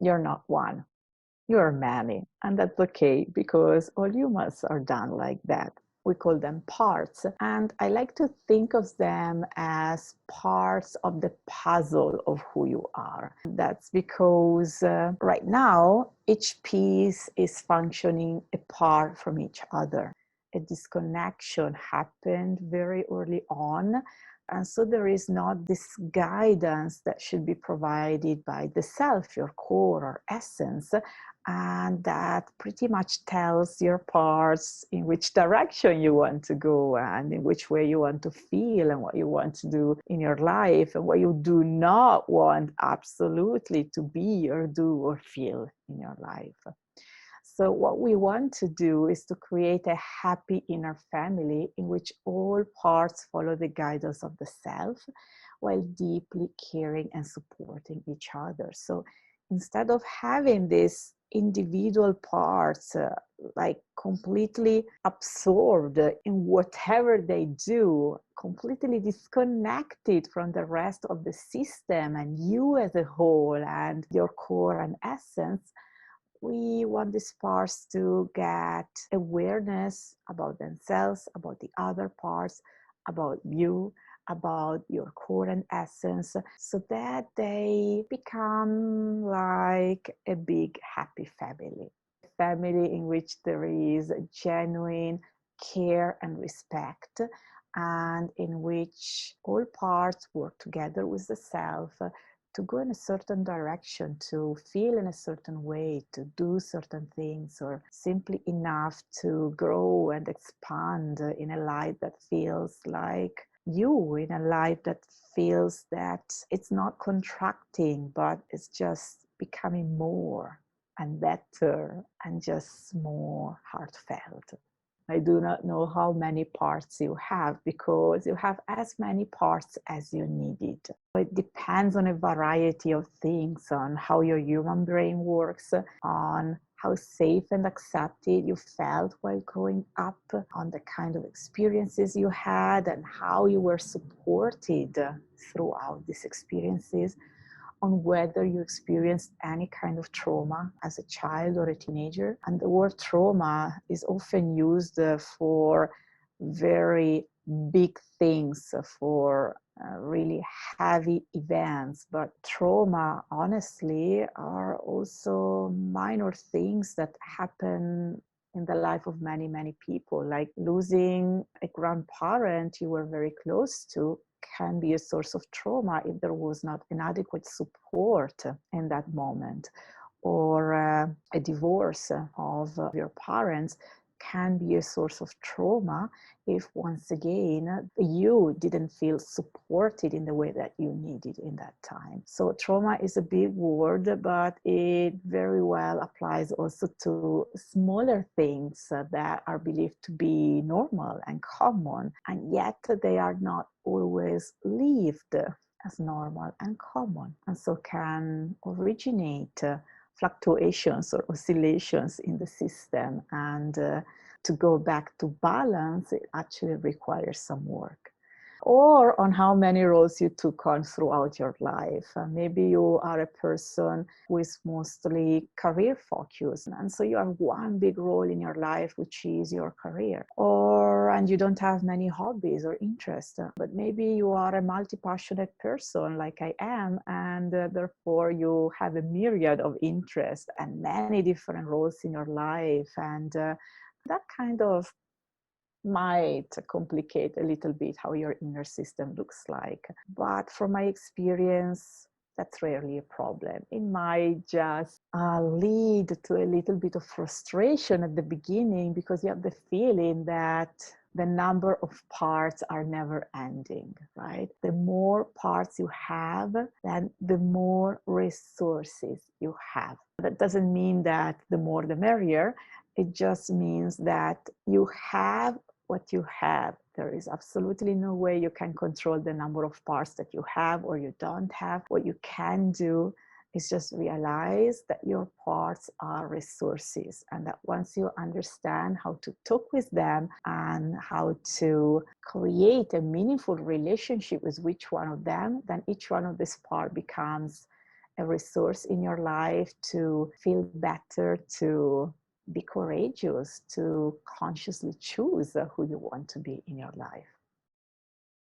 You're not one. You're many. And that's okay because all humans are done like that. We call them parts. And I like to think of them as parts of the puzzle of who you are. That's because right now, each piece is functioning apart from each other. A disconnection happened very early on. And so there is not this guidance that should be provided by the self, your core or essence, and that pretty much tells your parts in which direction you want to go and in which way you want to feel and what you want to do in your life and what you do not want absolutely to be or do or feel in your life. So what we want to do is to create a happy inner family in which all parts follow the guidance of the self while deeply caring and supporting each other. So instead of having these individual parts like completely absorbed in whatever they do, completely disconnected from the rest of the system and you as a whole and your core and essence, we want these parts to get awareness about themselves, about the other parts, about you, about your core and essence, so that they become like a big happy family. A family in which there is genuine care and respect, and in which all parts work together with the self to go in a certain direction, to feel in a certain way, to do certain things, or simply enough to grow and expand in a life that feels like you, in a life that feels that it's not contracting, but it's just becoming more and better and just more heartfelt. I do not know how many parts you have because you have as many parts as you needed. It depends on a variety of things, on how your human brain works, on how safe and accepted you felt while growing up, on the kind of experiences you had and how you were supported throughout these experiences, on whether you experienced any kind of trauma as a child or a teenager. And the word trauma is often used for very big things, for really heavy events. But trauma, honestly, are also minor things that happen in the life of many, many people, like losing a grandparent you were very close to can be a source of trauma if there was not inadequate support in that moment, or a divorce of your parents can be a source of trauma if, once again, you didn't feel supported in the way that you needed in that time. So trauma is a big word, but it very well applies also to smaller things that are believed to be normal and common, and yet they are not always lived as normal and common, and so can originate fluctuations or oscillations in the system. And to go back to balance, it actually requires some work. Or on how many roles you took on throughout your life. Maybe you are a person who is mostly career focused, and so you have one big role in your life, which is your career. And you don't have many hobbies or interests, but maybe you are a multi-passionate person like I am, and therefore you have a myriad of interests and many different roles in your life, and that kind of might complicate a little bit how your inner system looks like. But from my experience, that's rarely a problem. It might just lead to a little bit of frustration at the beginning because you have the feeling that the number of parts are never ending, right? The more parts you have, then the more resources you have. That doesn't mean that the more the merrier. It just means that you have what you have. There is absolutely no way you can control the number of parts that you have or you don't have. What you can do is just realize that your parts are resources, and that once you understand how to talk with them and how to create a meaningful relationship with each one of them, then each one of these parts becomes a resource in your life to feel better, to be courageous, to consciously choose who you want to be in your life.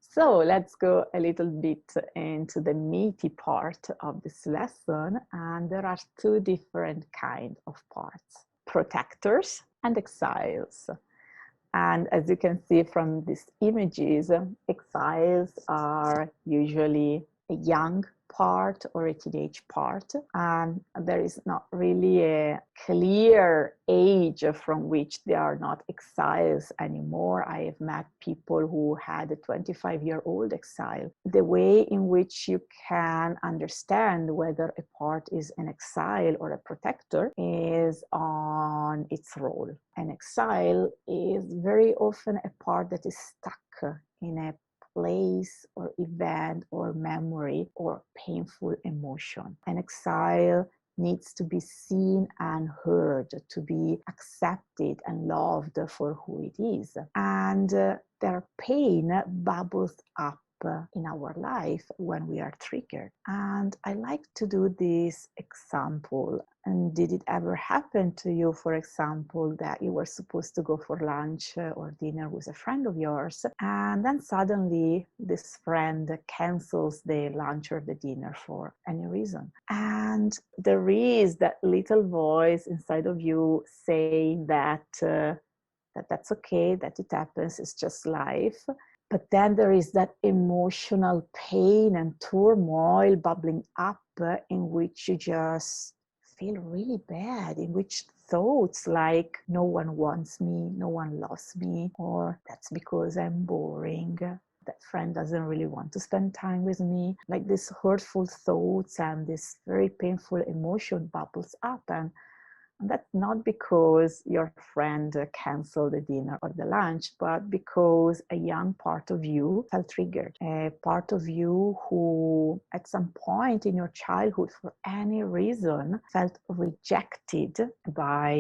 So let's go a little bit into the meaty part of this lesson. And there are two different kinds of parts: protectors and exiles. And as you can see from these images, exiles are usually a young part or a teenage part, and there is not really a clear age from which they are not exiles anymore. I have met people who had a 25-year-old exile. The way in which you can understand whether a part is an exile or a protector is on its role. An exile is very often a part that is stuck in a place or event or memory or painful emotion. An exile needs to be seen and heard, to be accepted and loved for who it is. And their pain bubbles up in our life when we are triggered. And I like to do this example. And did it ever happen to you, for example, that you were supposed to go for lunch or dinner with a friend of yours, and then suddenly this friend cancels the lunch or the dinner for any reason? And there is that little voice inside of you saying that that's okay, that it happens, it's just life. But then there is that emotional pain and turmoil bubbling up in which you just feel really bad, in which thoughts like, no one wants me, no one loves me, or that's because I'm boring, that friend doesn't really want to spend time with me, like these hurtful thoughts and this very painful emotion bubbles up. And that's not because your friend canceled the dinner or the lunch, but because a young part of you felt triggered. A part of you who, at some point in your childhood, for any reason, felt rejected by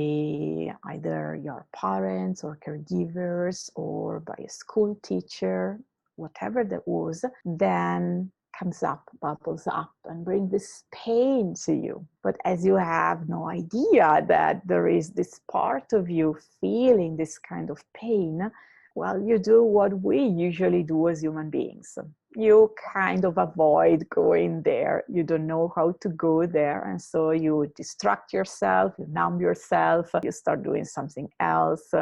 either your parents or caregivers or by a school teacher, whatever that was, then comes up, bubbles up, and brings this pain to you. But as you have no idea that there is this part of you feeling this kind of pain, well, you do what we usually do as human beings. You kind of avoid going there. You don't know how to go there. And so you distract yourself, you numb yourself, you start doing something else.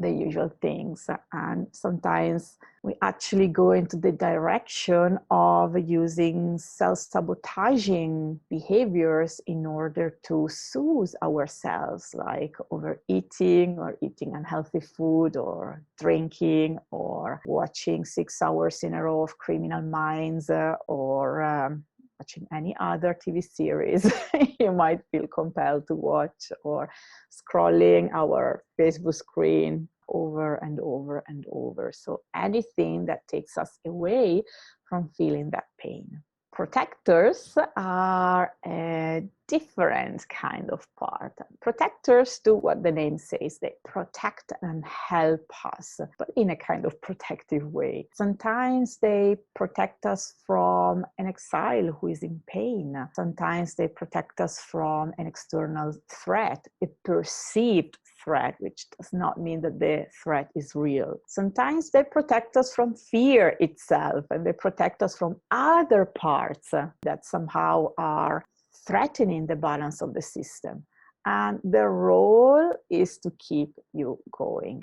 The usual things. And sometimes we actually go into the direction of using self-sabotaging behaviors in order to soothe ourselves, like overeating or eating unhealthy food or drinking or watching 6 hours in a row of Criminal Minds or watching any other TV series you might feel compelled to watch, or scrolling our Facebook screen over and over and over. So anything that takes us away from feeling that pain. Protectors are a different kind of part. Protectors do what the name says. They protect and help us, but in a kind of protective way. Sometimes they protect us from an exile who is in pain. Sometimes they protect us from an external threat, a perceived threat, which does not mean that the threat is real. Sometimes they protect us from fear itself, and they protect us from other parts that somehow are threatening the balance of the system. And their role is to keep you going.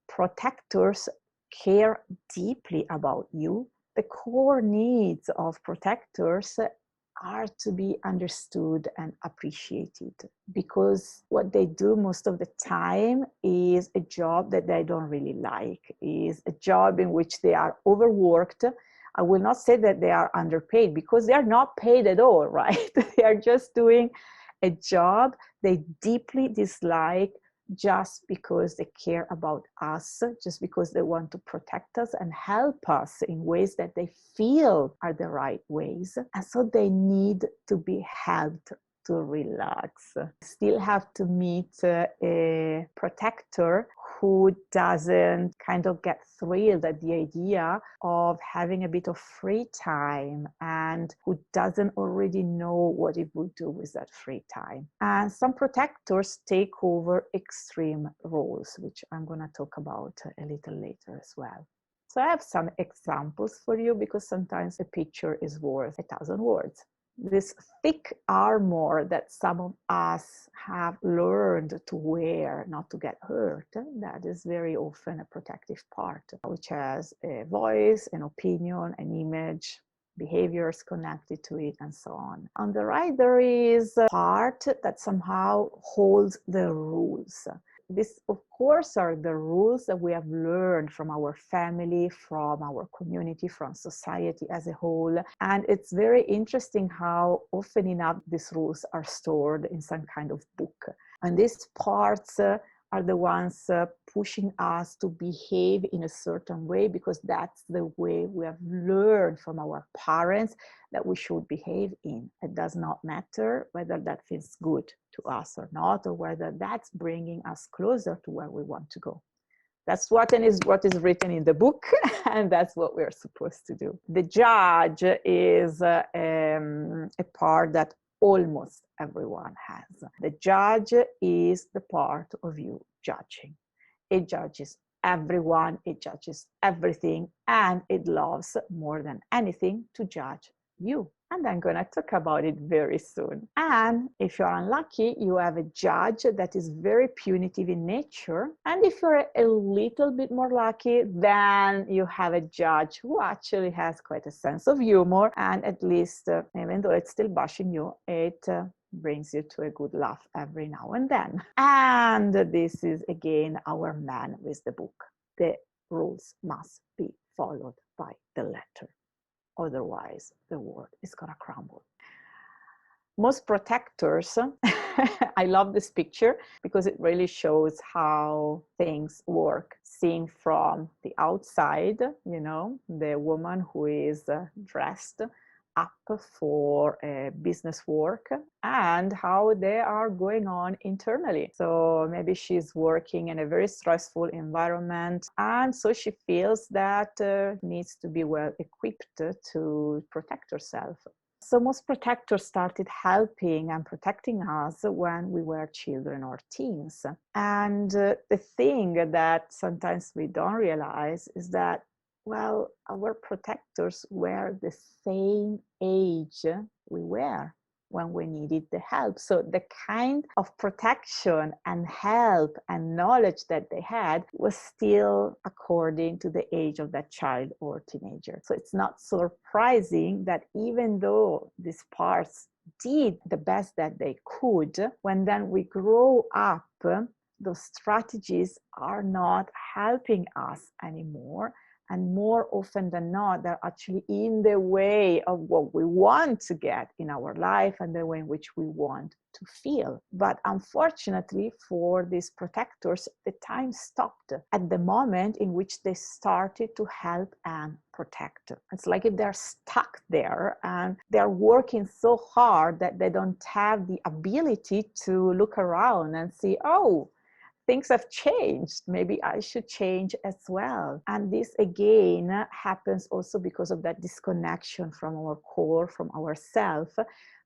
Protectors care deeply about you. The core needs of protectors are to be understood and appreciated, because what they do most of the time is a job that they don't really like, is a job in which they are overworked. I will not say that they are underpaid, because they are not paid at all, right? They are just doing a job they deeply dislike, just because they care about us, just because they want to protect us and help us in ways that they feel are the right ways. And so they need to be helped to relax. Still have to meet a protector who doesn't kind of get thrilled at the idea of having a bit of free time and who doesn't already know what it would do with that free time. And some protectors take over extreme roles, which I'm going to talk about a little later as well. So I have some examples for you because sometimes a picture is worth 1,000 words. This thick armor that some of us have learned to wear not to get hurt, that is very often a protective part, which has a voice, an opinion, an image, behaviors connected to it, and so on. On the right, there is a part that somehow holds the rules. This, of course, are the rules that we have learned from our family, from our community, from society as a whole. And it's very interesting how often enough these rules are stored in some kind of book. And these parts are the ones pushing us to behave in a certain way because that's the way we have learned from our parents that we should behave in. It does not matter whether that feels good to us or not, or whether that's bringing us closer to where we want to go. That's what is written in the book, and that's what we're supposed to do. The judge is a part that almost everyone has. The judge is the part of you judging. It judges everyone, it judges everything, and it loves more than anything to judge you. And I'm going to talk about it very soon. And if you're unlucky, you have a judge that is very punitive in nature. And if you're a little bit more lucky, then you have a judge who actually has quite a sense of humor. And at least, even though it's still bashing you, it brings you to a good laugh every now and then. And this is again our man with the book. The rules must be followed by the letter. Otherwise, the world is going to crumble. Most protectors, I love this picture because it really shows how things work. Seen from the outside, you know, the woman who is dressed up for business work and how they are going on internally. So maybe she's working in a very stressful environment and so she feels that needs to be well equipped to protect herself. So most protectors started helping and protecting us when we were children or teens. And the thing that sometimes we don't realize is that, well, our protectors were the same age we were when we needed the help. So the kind of protection and help and knowledge that they had was still according to the age of that child or teenager. So it's not surprising that even though these parts did the best that they could, when then we grow up, those strategies are not helping us anymore. And more often than not, they're actually in the way of what we want to get in our life and the way in which we want to feel. But unfortunately for these protectors, the time stopped at the moment in which they started to help and protect. It's like if they're stuck there and they're working so hard that they don't have the ability to look around and see, oh, things have changed. Maybe I should change as well. And this again happens also because of that disconnection from our core, from ourself,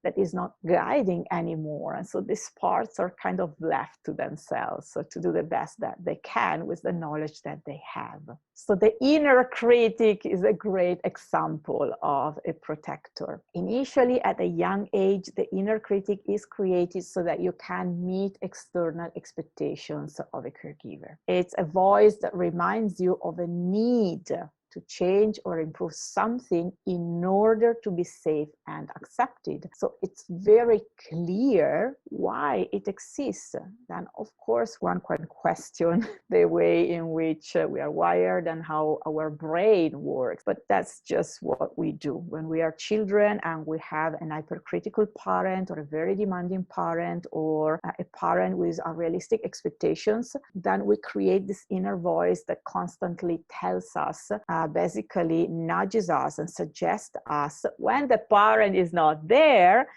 that is not guiding anymore. And so these parts are kind of left to themselves, so to do the best that they can with the knowledge that they have. So the inner critic is a great example of a protector. Initially, at a young age, the inner critic is created so that you can meet external expectations of a caregiver. It's a voice that reminds you of a need to change or improve something in order to be safe and accepted. So it's very clear why it exists. Then, of course, one can question the way in which we are wired and how our brain works. But that's just what we do. When we are children and we have an hypercritical parent or a very demanding parent or a parent with unrealistic expectations, then we create this inner voice that constantly tells us, basically nudges us and suggests us when the parent is not there,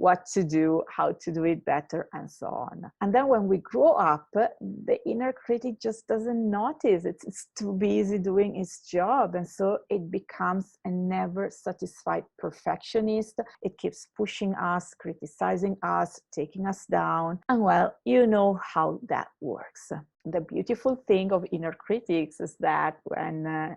what to do, how to do it better, and so on. And then when we grow up, the inner critic just doesn't notice. It's too busy doing its job. And so it becomes a never satisfied perfectionist. It keeps pushing us, criticizing us, taking us down. And well, you know how that works. The beautiful thing of inner critics is that when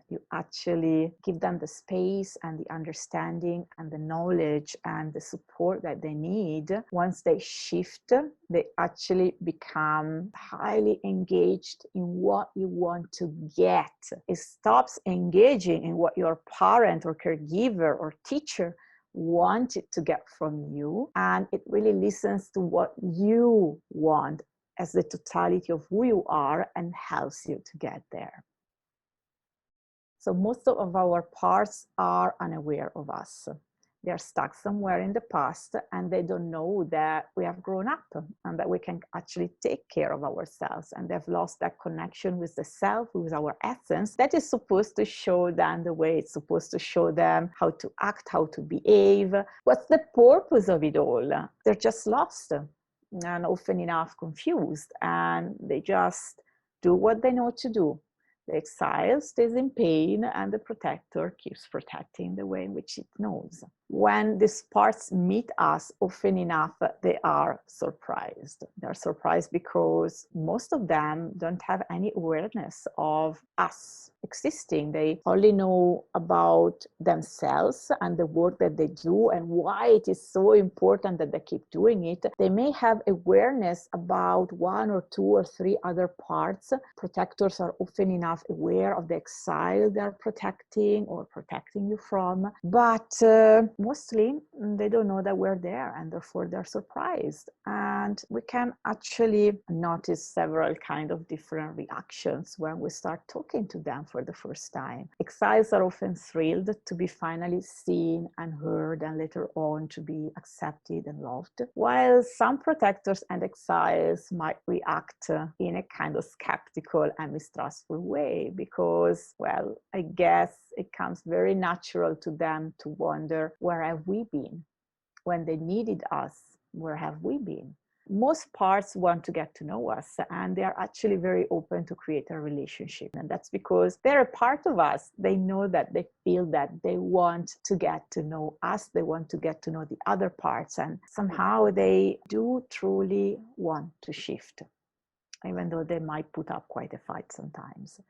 you actually give them the space and the understanding and the knowledge and the support that they need, once they shift, they actually become highly engaged in what you want to get. It stops engaging in what your parent or caregiver or teacher wanted to get from you, and it really listens to what you want as the totality of who you are and helps you to get there. So most of our parts are unaware of us. They're stuck somewhere in the past and they don't know that we have grown up and that we can actually take care of ourselves, and they've lost that connection with the self, with our essence that is supposed to show them the way. It's supposed to show them how to act, how to behave. What's the purpose of it all? They're just lost and often enough confused, and they just do what they know to do. The exile stays in pain and the protector keeps protecting the way in which it knows. When these parts meet us, often enough, they are surprised. They're surprised because most of them don't have any awareness of us existing. They only know about themselves and the work that they do and why it is so important that they keep doing it. They may have awareness about one or two or three other parts. Protectors are often enough aware of the exile they're protecting or protecting you from, but mostly they don't know that we're there, and therefore they're surprised. And we can actually notice several kind of different reactions when we start talking to them for the first time. Exiles are often thrilled to be finally seen and heard, and later on to be accepted and loved, while some protectors and exiles might react in a kind of skeptical and mistrustful way, because, well, I guess it comes very natural to them to wonder, where have we been? When they needed us, where have we been? Most parts want to get to know us, and they are actually very open to create a relationship. And that's because they're a part of us. They know that, they feel that, they want to get to know us. They want to get to know the other parts. And somehow they do truly want to shift, even though they might put up quite a fight sometimes.